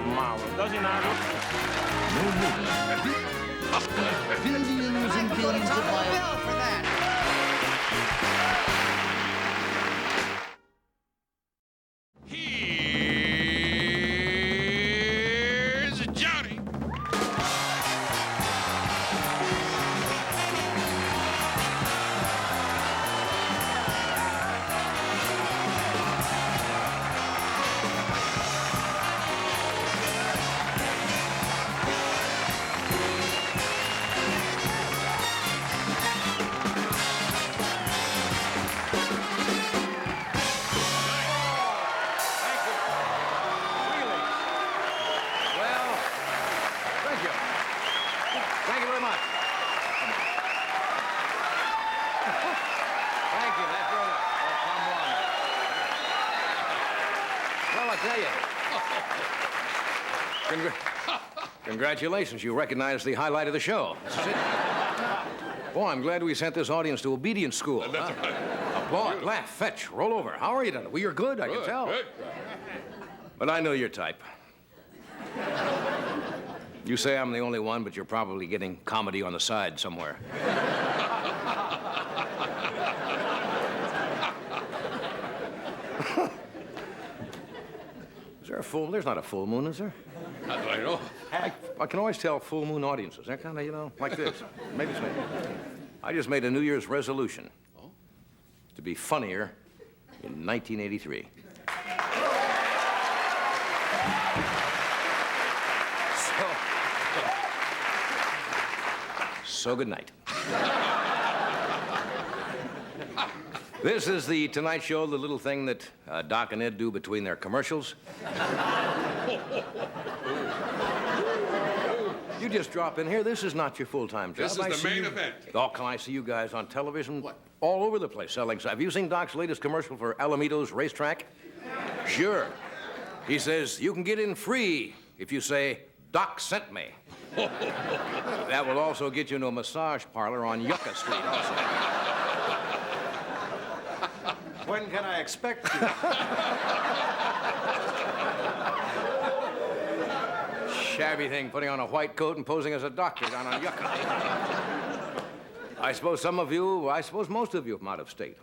tomorrow. Does he not? No movement. Billions and billions of miles. For that. Here's Johnny. Thank you very much. Thank you. That's very nice. Oh, come on. Well, I tell you. Congratulations. You recognized the highlight of the show. This is it. Boy, I'm glad we sent this audience to obedience school. That's right. Applaud, laugh, fetch, roll over. How are you tonight? Well, you're good, I can tell. Good. But I know your type. You say I'm the only one, but you're probably getting comedy on the side somewhere. Is there a full? There's not a full moon, is there? How do I know? I can always tell full moon audiences. They're kind of, like this. Maybe so. I just made a New Year's resolution. Oh? To be funnier in 1983. So good night. This is the Tonight Show, the little thing that Doc and Ed do between their commercials. You just drop in here. This is not your full-time job. This is the main event. Oh, can I see you guys on television? What? All over the place selling stuff. Have you seen Doc's latest commercial for Alamedo's racetrack? Sure. He says, you can get in free if you say, Doc sent me. That will also get you into a massage parlor on Yucca Street also. When can I expect you? Shabby thing, putting on a white coat and posing as a doctor down on Yucca. I suppose most of you from out of state.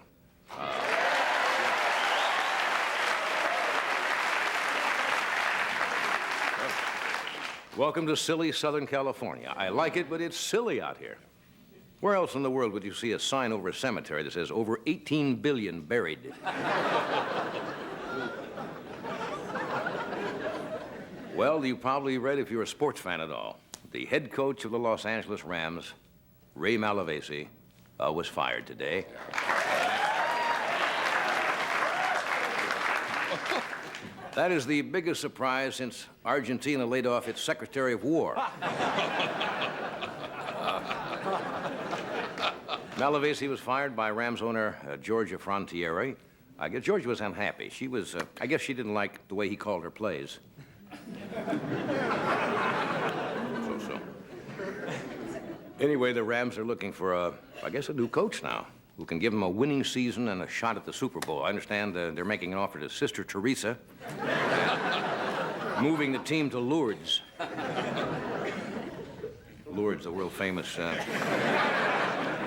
Welcome to silly Southern California. I like it, but it's silly out here. Where else in the world would you see a sign over a cemetery that says over 18 billion buried? Well, you probably read, if you're a sports fan at all, the head coach of the Los Angeles Rams, Ray Malavasi, was fired today. That is the biggest surprise since Argentina laid off its Secretary of War. Malavasi was fired by Rams owner Georgia Frontiere. I guess Georgia was unhappy. I guess she didn't like the way he called her plays. So. Anyway, the Rams are looking for I guess a new coach now who can give them a winning season and a shot at the Super Bowl. I understand they're making an offer to Sister Teresa, moving the team to Lourdes. Lourdes, the world-famous...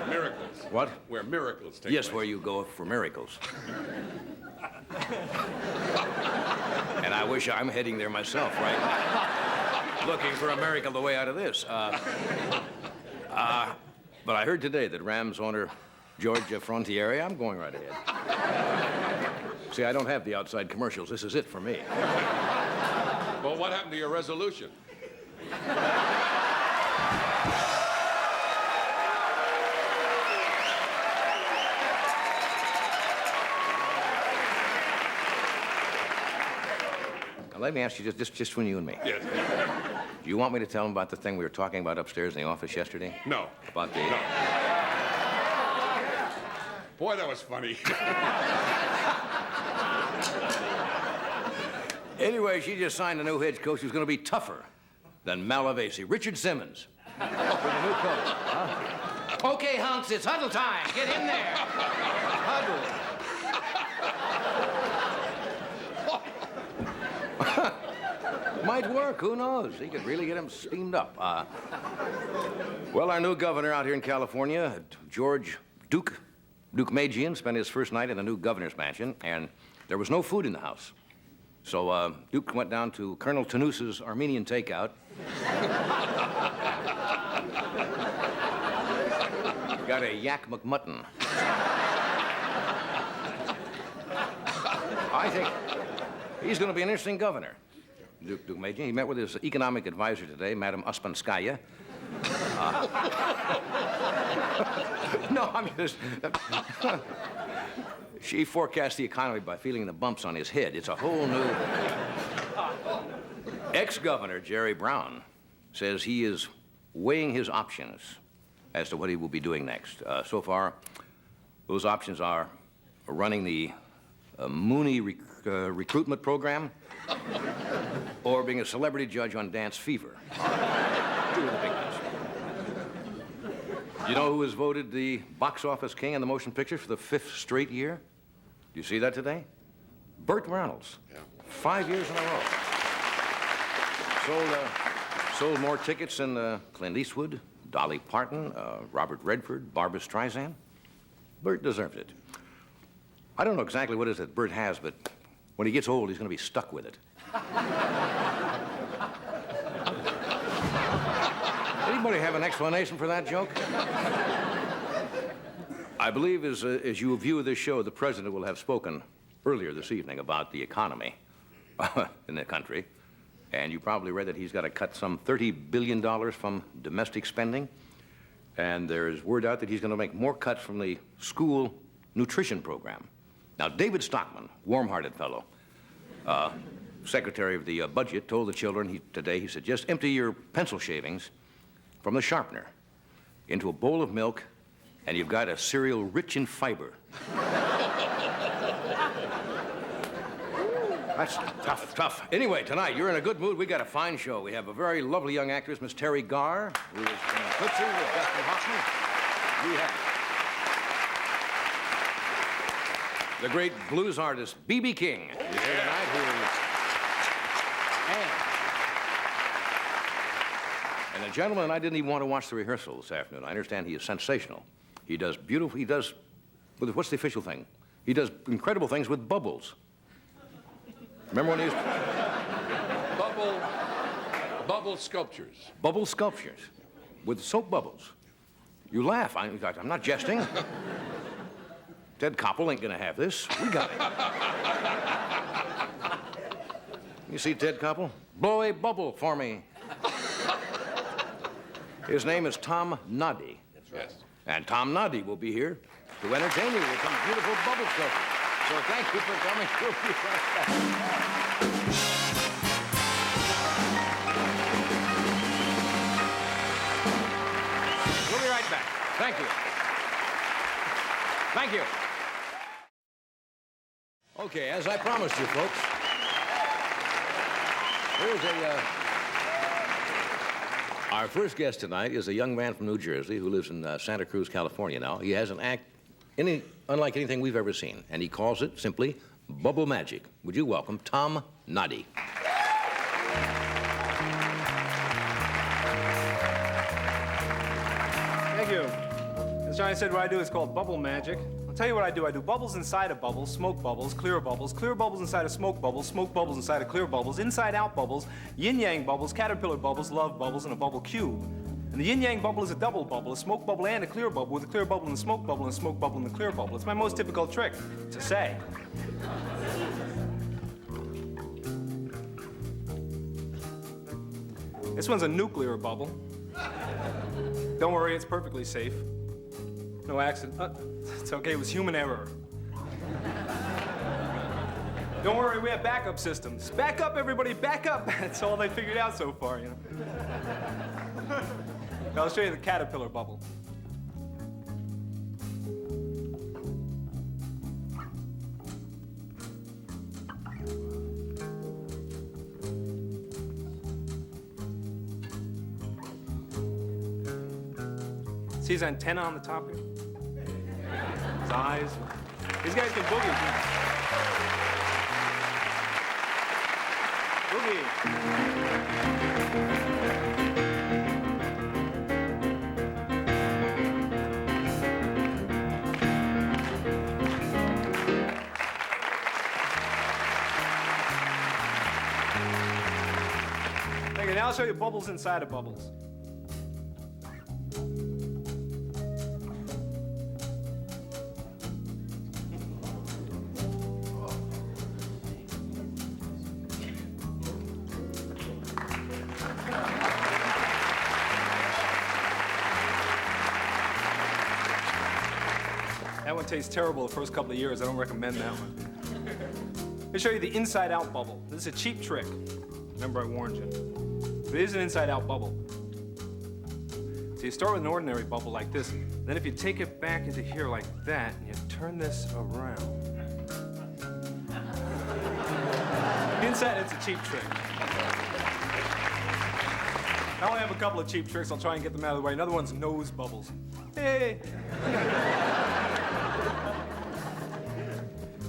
Miracles. What? Where miracles take place. Yes, where you go for miracles. And I wish I'm heading there myself right now, looking for a miracle the way out of this. But I heard today that Rams owner Georgia Frontiere, I'm going right ahead. See, I don't have the outside commercials. This is it for me. Well, what happened to your resolution? Now, let me ask you, just between you and me. Yes. Do you want me to tell them about the thing we were talking about upstairs in the office yesterday? No. About the... No. Boy, that was funny. Anyway, she just signed a new head coach who's going to be tougher than Malavasi. Richard Simmons. With a new coach. Huh? Okay, hunks, it's huddle time. Get in there. Huddle. Might work, who knows? He could really get him steamed up. Well, our new governor out here in California, George Duke Magian, spent his first night in the new governor's mansion, and there was no food in the house. So Duke went down to Colonel Tanousa's Armenian takeout. Got a yak McMutton. I think he's going to be an interesting governor. Duke Magian. He met with his economic advisor today, Madam Uspanskaya. No, I'm just... She forecasts the economy by feeling the bumps on his head. It's a whole new... Ex-governor Jerry Brown says he is weighing his options as to what he will be doing next. So far, those options are running the Mooney recruitment program or being a celebrity judge on Dance Fever. Two of the big ones. You know who was voted the box office king in the motion picture for the 5th straight year? Do you see that today? Burt Reynolds. Yeah. 5 years in a row. Sold more tickets than Clint Eastwood, Dolly Parton, Robert Redford, Barbra Streisand. Burt deserves it. I don't know exactly what it is that Burt has, but when he gets old, he's going to be stuck with it. Anybody have an explanation for that joke? I believe as you view this show, the president will have spoken earlier this evening about the economy in the country. And you probably read that he's got to cut some $30 billion from domestic spending. And there's word out that he's going to make more cuts from the school nutrition program. Now, David Stockman, warm-hearted fellow, secretary of the budget, told the children today, he said, just empty your pencil shavings from the sharpener into a bowl of milk, and you've got a cereal rich in fiber. That's tough. Anyway, tonight, you're in a good mood. We got a fine show. We have a very lovely young actress, Miss Terry Garr, who is in Tootsie with Dustin Hoffman. We have the great blues artist, B.B. King, is here tonight, and a gentleman I didn't even want to watch the rehearsal this afternoon. I understand he is sensational. He does what's the official thing? He does incredible things with bubbles. Remember when he was... Bubble sculptures. Bubble sculptures with soap bubbles. You laugh. I'm not jesting. Ted Koppel ain't gonna have this. We got it. You see Ted Koppel? Blow a bubble for me. His name is Tom Noddy. Yes. And Tom Noddy will be here to entertain you with some beautiful bubble sculptures. So thank you for coming. We'll be right back. We'll be right back. Thank you. Thank you. Okay, as I promised you, folks, here's our first guest tonight is a young man from New Jersey who lives in Santa Cruz, California now. He has an act unlike anything we've ever seen, and he calls it simply Bubble Magic. Would you welcome Tom Noddy? Thank you. As Johnny said, what I do is called bubble magic. I'll tell you what I do. I do bubbles inside of bubbles, smoke bubbles, clear bubbles inside of smoke bubbles inside of clear bubbles, inside-out bubbles, yin-yang bubbles, caterpillar bubbles, love bubbles, and a bubble cube. And the yin-yang bubble is a double bubble, a smoke bubble and a clear bubble, with a clear bubble and a smoke bubble and a smoke bubble and a clear bubble. It's my most difficult trick to say. This one's a nuclear bubble. Don't worry, it's perfectly safe. No accident. It's okay, it was human error. Don't worry, we have backup systems. Back up, everybody, back up. That's all they figured out so far, you know. I'll show you the caterpillar bubble. See his antenna on the top here? His eyes. These guys can boogie. Boogie. Okay, now I'll show you bubbles inside of bubbles. That one tastes terrible the first couple of years. I don't recommend that one. Let me show you the inside-out bubble. This is a cheap trick. Remember, I warned you. But it is an inside-out bubble. So you start with an ordinary bubble like this. Then if you take it back into here like that, and you turn this around. Inside, it's a cheap trick. I only have a couple of cheap tricks. I'll try and get them out of the way. Another one's nose bubbles. Hey!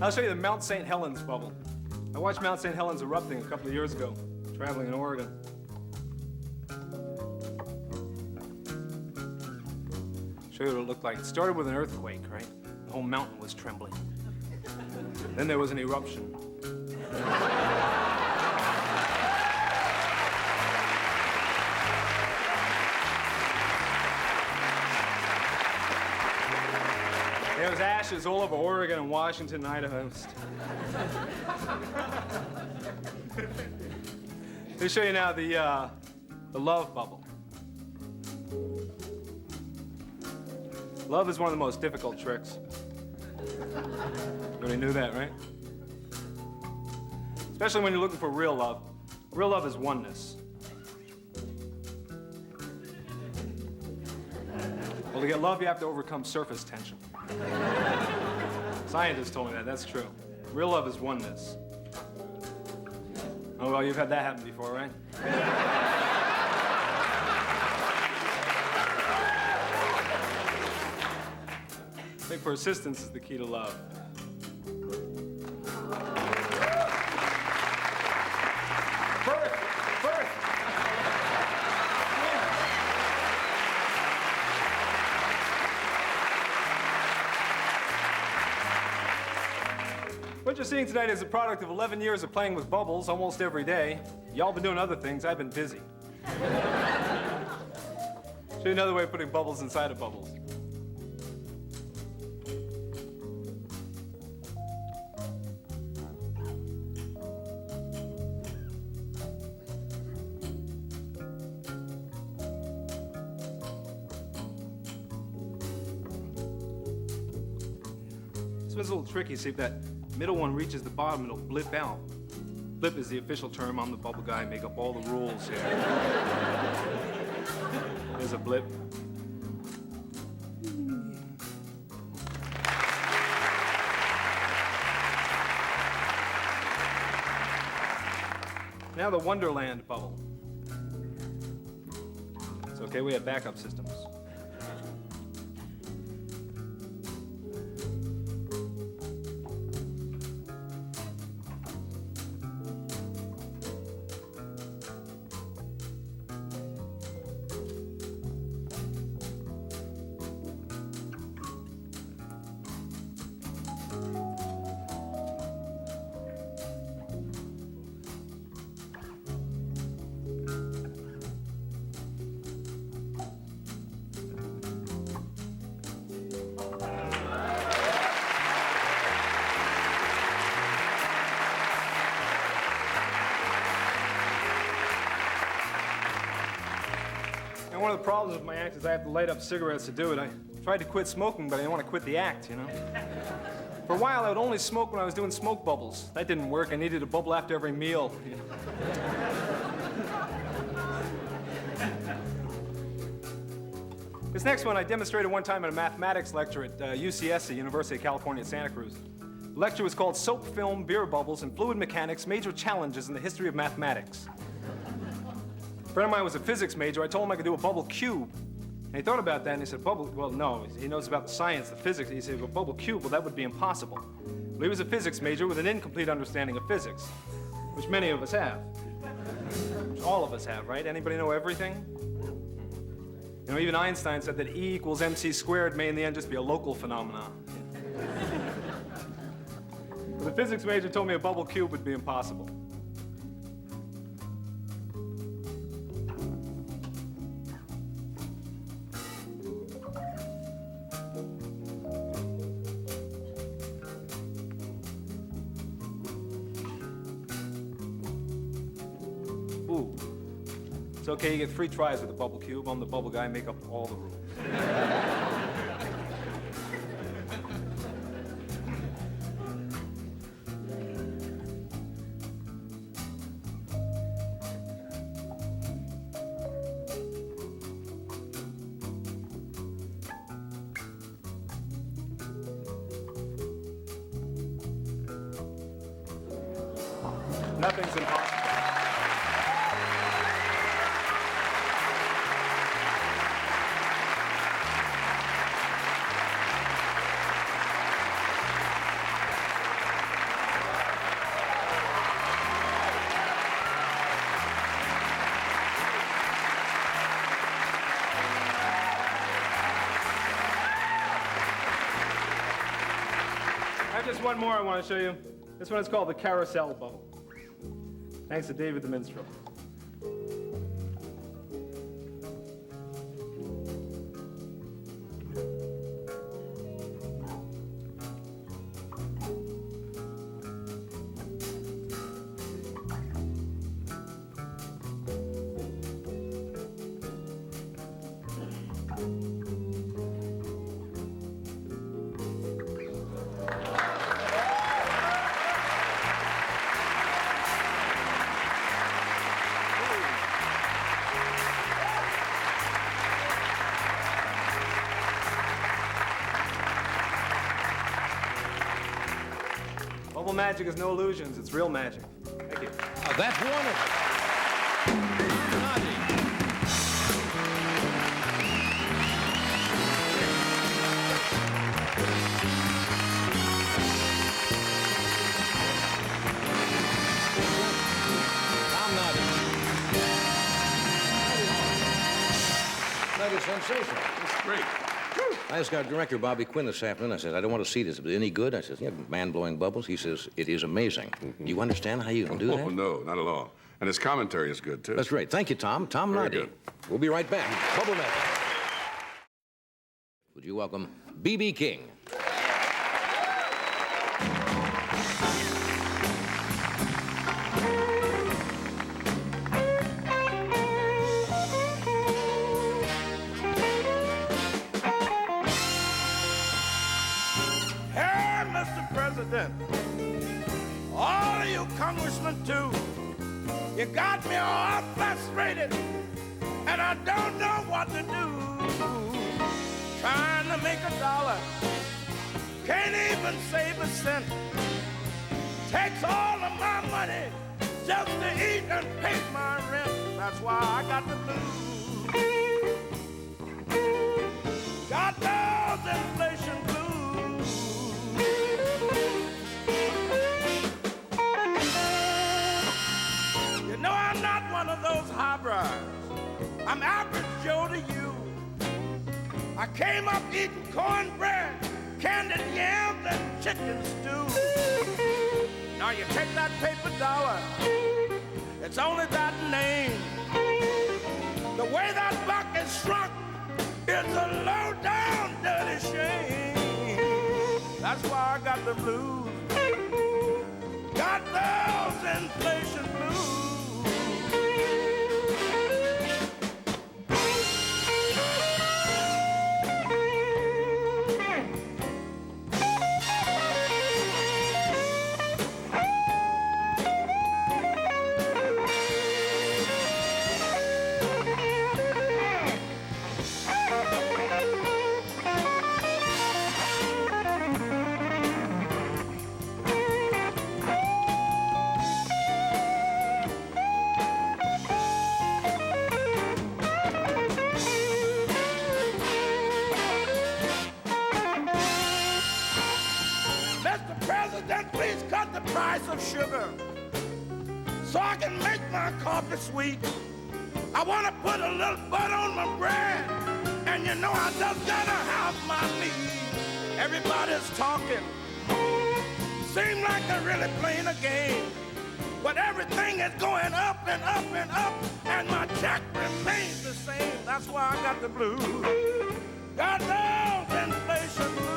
I'll show you the Mount St. Helens bubble. I watched Mount St. Helens erupting a couple of years ago, traveling in Oregon. Show you what it looked like. It started with an earthquake, right? The whole mountain was trembling. Then there was an eruption. There was ashes all over Oregon and Washington and Idaho. Let me show you now the love bubble. Love is one of the most difficult tricks. Everybody knew that, right? Especially when you're looking for real love. Real love is oneness. Well, to get love, you have to overcome surface tension. Scientists told me that. That's true. Real love is oneness. Oh, well, you've had that happen before, right? I think persistence is the key to love. What you're seeing tonight is a product of 11 years of playing with bubbles almost every day. Y'all been doing other things. I've been busy. Show you another way of putting bubbles inside of bubbles. This one's a little tricky. See if that middle one reaches the bottom, it'll blip out. Blip is the official term. I'm the bubble guy. I make up all the rules here. There's a blip. Now the Wonderland bubble. It's okay, we have backup systems. And one of the problems with my act is I have to light up cigarettes to do it. I tried to quit smoking, but I didn't want to quit the act, you know? For a while, I would only smoke when I was doing smoke bubbles. That didn't work. I needed a bubble after every meal. You know? This next one I demonstrated one time at a mathematics lecture at UCSC, University of California at Santa Cruz. The lecture was called Soap, Film, Beer Bubbles, and Fluid Mechanics, Major Challenges in the History of Mathematics. A friend of mine was a physics major. I told him I could do a bubble cube. And he thought about that and he said, bubble, well, no. He knows about the science, the physics. He said, well, bubble cube, well, that would be impossible. Well, he was a physics major with an incomplete understanding of physics, which many of us have. all of us have, right? Anybody know everything? You know, even Einstein said that E equals mc squared may in the end just be a local phenomenon. But the physics major told me a bubble cube would be impossible. Ooh. It's okay, you get 3 tries with the bubble cube. I'm the bubble guy, make up all the rules. Nothing's impossible. I have just one more I want to show you. This one is called the carousel bubble. Thanks to David the Minstrel. Bubble magic is no illusions, it's real magic. Thank you. Oh, that's wonderful. Tom Noddy. That is sensational. That's great. I just got director Bobby Quinn this afternoon. I said, I don't want to see this. Is it any good? I said, yeah, man blowing bubbles. He says, it is amazing. Do you understand how you can do that? Oh, no, not at all. And his commentary is good, too. That's great. Thank you, Tom. Tom Very Noddy. good. We'll be right back. Bubble Magic. Would you welcome B.B. King? Hey, Mr. President, all of you congressmen too, you got me all frustrated, and I don't know what to do. Trying to make $1, can't even save a cent. Takes all of my money just to eat and pay my rent. That's why I got the blues. Got those inflation blues. You know I'm not one of those highbrows. I'm average Joe to you. I came up eating cornbread, candied yams, and chicken stew. Now you take that paper dollar, it's only that name. The way that buck is shrunk is a low-down dirty shame. That's why I got the blues. Got those inflation blues. Mr. President, please cut the price of sugar so I can make my coffee sweet. I want to put a little butter on my bread. And you know I just gotta have my meat. Everybody's talking. Seem like they're really playing a game. But everything is going up and up and up. And my check remains the same. That's why I got the blues. Got those inflation blues.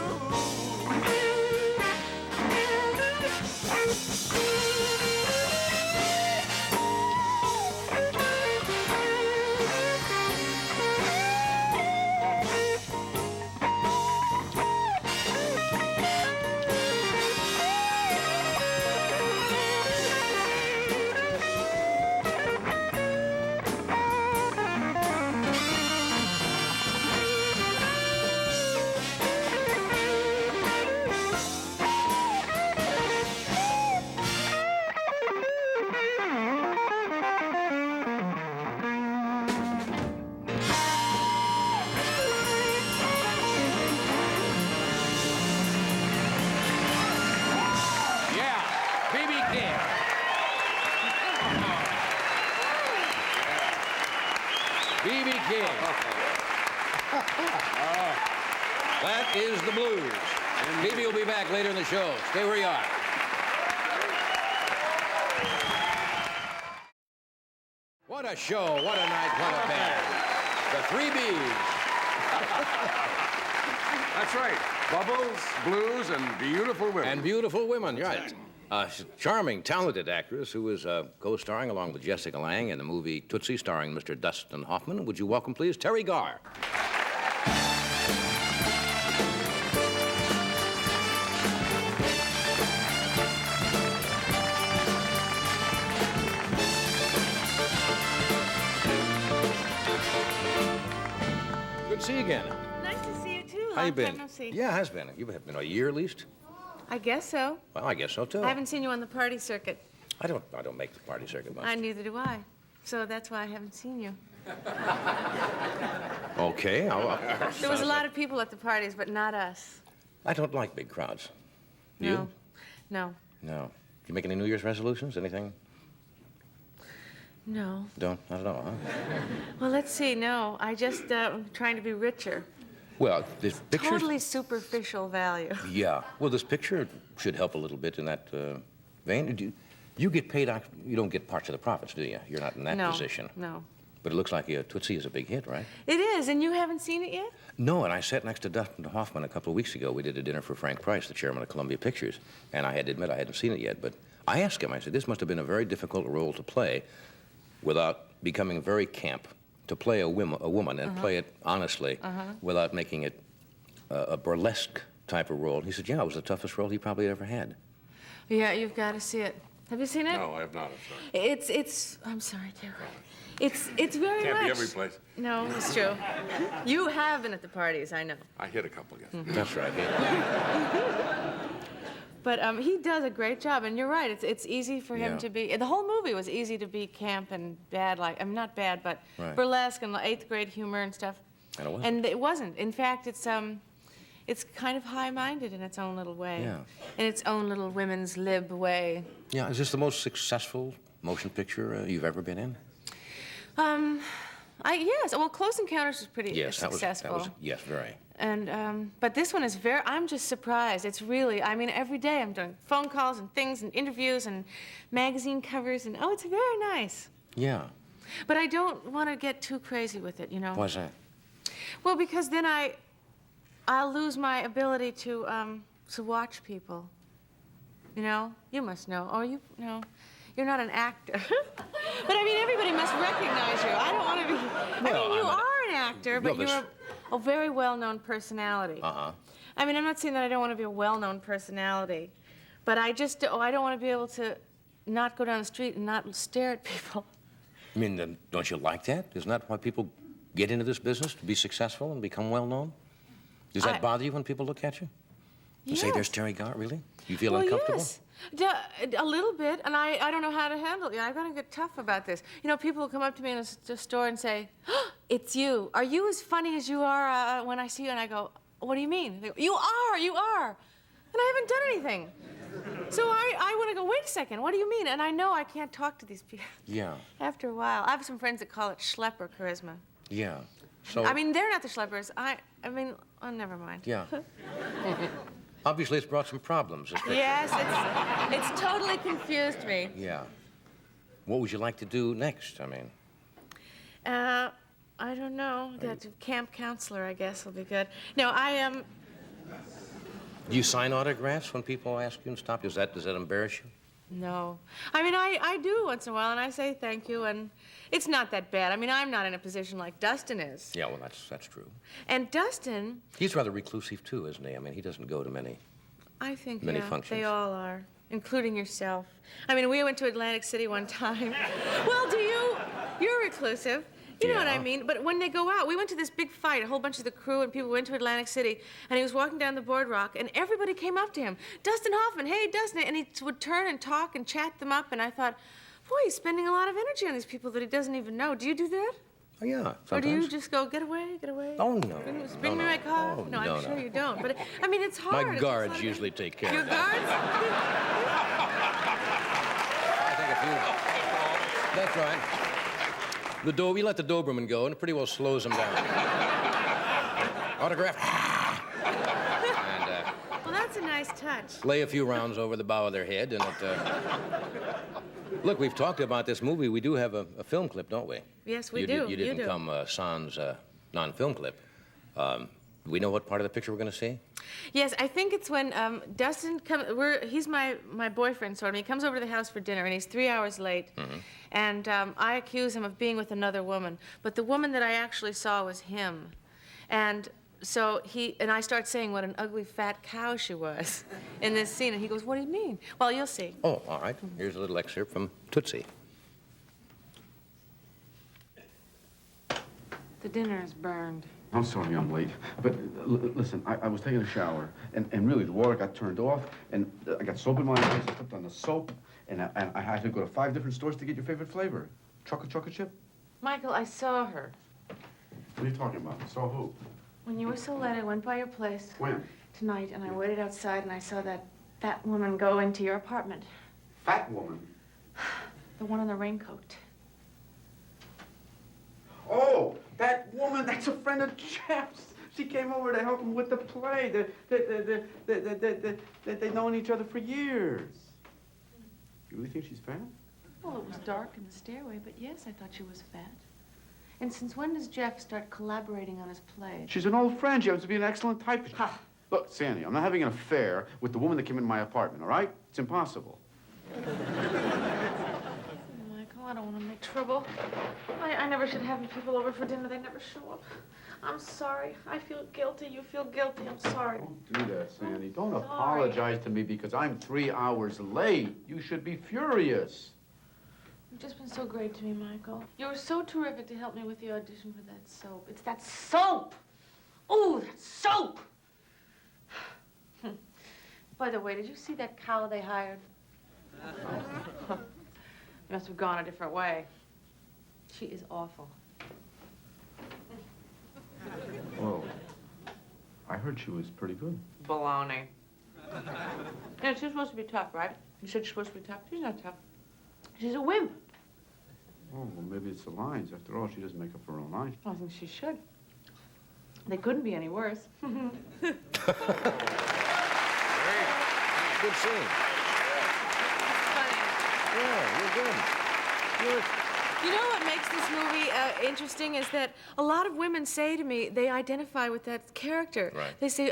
That is the blues. Phoebe will be back later in the show. Stay where you are. What a show, what a night, what a band. The Three B's. That's right. Bubbles, blues, and beautiful women. And beautiful women, right. She's a charming, talented actress who is co-starring along with Jessica Lange in the movie Tootsie, starring Mr. Dustin Hoffman. Would you welcome, please, Terry Garr. Good to see you again. Nice to see you, too. How you Long been? time no see. Yeah, it has been. You've been a year at least? I guess so. Well, I guess so, too. I haven't seen you on the party circuit. I don't make the party circuit much. Neither do I. So that's why I haven't seen you. Okay, There was a lot of people at the parties, but not us. I don't like big crowds. No. You? No. No. Did you make any New Year's resolutions? Anything? No. Not at all, huh? Well, let's see. No. I just trying to be richer. Well, this picture... Totally superficial value. Yeah. Well, this picture should help a little bit in that vein. You get paid... You don't get parts of the profits, do you? You're not in that position. No. But it looks like Tootsie is a big hit, right? It is, and you haven't seen it yet? No, and I sat next to Dustin Hoffman a couple of weeks ago. We did a dinner for Frank Price, the chairman of Columbia Pictures, and I had to admit I hadn't seen it yet. But I asked him, I said, this must have been a very difficult role to play without becoming very camp, to play a woman and play it honestly without making it a burlesque type of role. He said, yeah, it was the toughest role he probably ever had. Yeah, you've got to see it. Have you seen it? No, I have not. I'm sorry. It's. I'm sorry, too. It's very Can't much. be every place. No, it's true. You have been at the parties, I know. I hit a couple, yes. That's right. Yeah. But he does a great job, and you're right. It's easy for him Yeah. to be. The whole movie was easy to be camp and bad, not bad, but Right. burlesque and eighth grade humor and stuff. And it wasn't. And it wasn't. In fact, it's kind of high-minded in its own little way. Yeah. In its own little women's lib way. Yeah, is this the most successful motion picture you've ever been in? Yes. Well, Close Encounters was pretty successful. That was, yes, very. And but this one is I'm just surprised. It's really, I mean, every day I'm doing phone calls and things and interviews and magazine covers and it's very nice. Yeah. But I don't want to get too crazy with it, you know. Why's that? Well, because then I'll lose my ability to watch people. You know, you must know. Oh, you're not an actor. But I mean, everybody must recognize you. I don't want to be. Well, I mean, you are an actor, but No, you're a very well-known personality. Uh-huh. I mean, I'm not saying that I don't want to be a well-known personality, but I don't want to be able to not go down the street and not stare at people. I mean, don't you like that? Isn't that why people get into this business, to be successful and become well-known? Does that bother you when people look at you? And say, there's Terry Garr, really? You feel uncomfortable? Yes. A little bit, and I don't know how to handle it. I've got to get tough about this. You know, people will come up to me in a store and say, it's you. Are you as funny as you are when I see you? And I go, what do you mean? They go, you are. And I haven't done anything. So I want to go, wait a second, what do you mean? And I know I can't talk to these people. Yeah. After a while. I have some friends that call it schlepper charisma. Yeah. So. I mean, they're not the schleppers. I mean, oh, never mind. Yeah. Obviously, it's brought some problems, this picture. Yes, it's totally confused me. Yeah. What would you like to do next? I mean. I don't know. That camp counselor, I guess, will be good. No, I am. Do you sign autographs when people ask you and stop? Does that embarrass you? No. I mean, I do once in a while, and I say thank you, and it's not that bad. I mean, I'm not in a position like Dustin is. Yeah, well, that's true. And Dustin... He's rather reclusive, too, isn't he? I mean, he doesn't go to many functions. They all are, including yourself. I mean, we went to Atlantic City one time. Well, you're reclusive. You know what I mean? But when they go out, we went to this big fight. A whole bunch of the crew and people went to Atlantic City, and he was walking down the boardwalk, and everybody came up to him. Dustin Hoffman, hey, Dustin. And he would turn and talk and chat them up, and I thought, boy, he's spending a lot of energy on these people that he doesn't even know. Do you do that? Oh, yeah, sometimes. Or do you just go, get away, get away? Oh, no. Bring me my car? Oh, no, I'm sure you don't. But, I mean, it's hard. My guards usually take care Your of that. guards? I think if you... That's right. We let the Doberman go, and it pretty well slows him down. Autograph. And, Well, that's a nice touch. lay a few rounds over the bow of their head, and Look, we've talked about this movie. We do have a film clip, don't we? Yes, we do. You didn't come sans non-film clip. Do we know what part of the picture we're going to see? Yes, I think it's when Dustin comes. He's my boyfriend, sort of. He comes over to the house for dinner, and he's 3 hours late. Mm-hmm. And I accuse him of being with another woman, but the woman that I actually saw was him. And so I start saying what an ugly fat cow she was in this scene, and he goes, "What do you mean?" Well, you'll see. Oh, all right. Here's a little excerpt from Tootsie. The dinner is burned. I'm sorry I'm late, but listen, I was taking a shower, and really the water got turned off, and I got soap in my eyes, I slipped on the soap, and I had to go to 5 different stores to get your favorite flavor. Chocolate chip? Michael, I saw her. What are you talking about? Saw who? When you were so late, I went by your place. When? Tonight, and I waited outside, and I saw that fat woman go into your apartment. Fat woman? The one in the raincoat. Oh, that woman, that's a friend of Jeff's. She came over to help him with the play. They've known each other for years. You really think she's fat? Well, it was dark in the stairway, but yes, I thought she was fat. And since when does Jeff start collaborating on his plays? She's an old friend. She happens to be an excellent typist. Ha! Look, Sandy, I'm not having an affair with the woman that came in my apartment, all right? It's impossible. Michael, I don't want to make trouble. I never should have people over for dinner. They never show up. I'm sorry. I feel guilty. You feel guilty. I'm sorry. Don't do that, Sandy. Don't Sorry. apologize to me because I'm 3 hours late. You should be furious. You've just been so great to me, Michael. You were so terrific to help me with the audition for that soap. It's that soap! Ooh, that soap! By the way, did you see that cow they hired? You must have gone a different way. She is awful. Whoa. I heard she was pretty good. Baloney. Yeah, she's supposed to be tough, right? You said she's supposed to be tough. She's not tough. She's a wimp. Oh, well, maybe it's the lines. After all, she doesn't make up her own lines. I think she should. They couldn't be any worse. Good scene. Yeah, you're good. You know what makes this movie interesting is that a lot of women say to me they identify with that character. Right. They say,